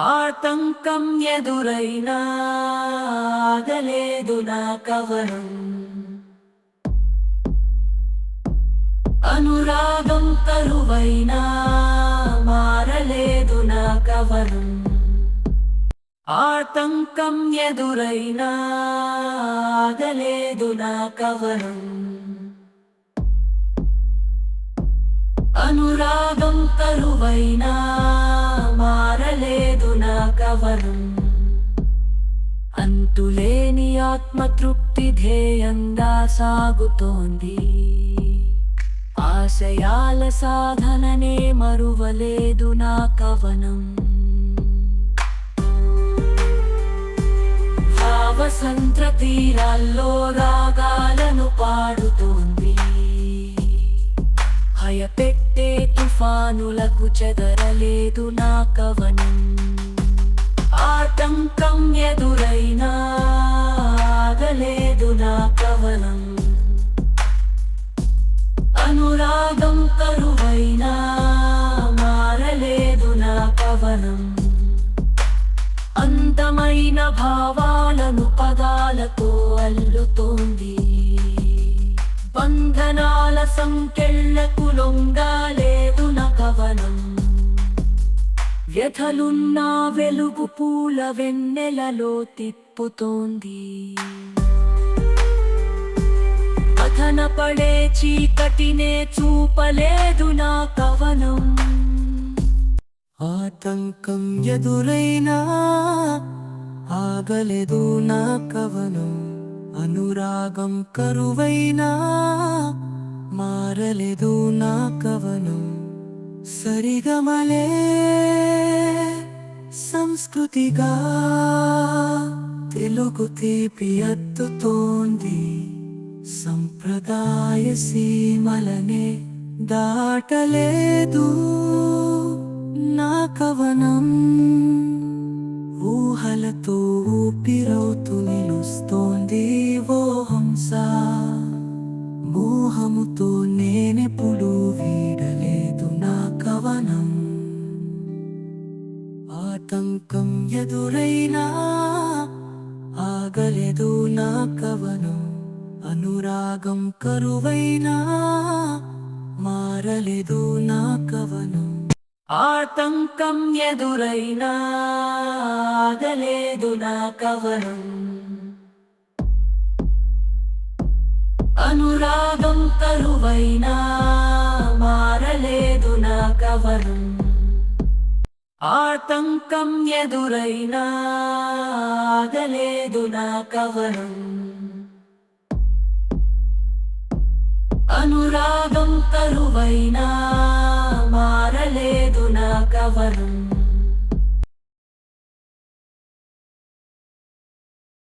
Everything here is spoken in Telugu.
ఆటంకం ఎదురైనా ఆగలేదు నా కవనం. అనురాగం కరువైనా మారలేదు నా కవనం. ఆటంకం ఎదురైనా ఆగలేదు నా కవనం. అనురాగం కరువైనా మారలేదు నా కవనం. అంతులేని ఆత్మతృప్తి ధ్యేయంగా సాగుతోంది. ఆశయాల సాధననే మరువలేదు నా కవనం. భావసంద్ర తీరాల్లో రాగాలను పాడుతోంది. భయపెట్టే తుఫానులకు చెదరలేదు నా కవనం. ఆటంకం ఎదురైనా ఆగలేదు నా కవనం. అనురాగం కరువైనా మారలేదు నా కవనం. అందమైన భావాలను పదాలతో అల్లుతోంది. బంధనాల సంకెళ్లకు లొంగాలేదు నా కవనం. వ్యథలున్నా వెలుగు పూల వెన్నెలలో తిప్పుతోంది. పడే చీకటినే చూపలేదు నా కవనం. ఆటంకం ఎదురైనా ఆగలేదు నా కవనం. అనురాగం కరువైనా మారలేదు నా కవనం. సరిగమలే సంస్కృతిగా తెలుగు తీపి ఎత్తుతోంది. సంప్రదాయ సీమలనే దాటలేదు నా కవనం. ఊహలతో ఊపిరవుతూ నిలుస్తోంది ఓ హంస. మోహముతో నేనెప్పుడు వీడలేదు నా కవనం. ఆటంకం ఎదురైనా ఆగలేదు నా కవనం. అనురాగం కరువైనా మారలేదు నా కవనం. ఆటంకం ఎదురైనా ఆగలేదు నా కవనం. అనురాగం కరువైనా మారలేదు నా కవనం. ఆటంకం ఎదురైనా ఆగలేదు నా కవనం. అనురాగం కరువైనా మారలేదు నా కవనం.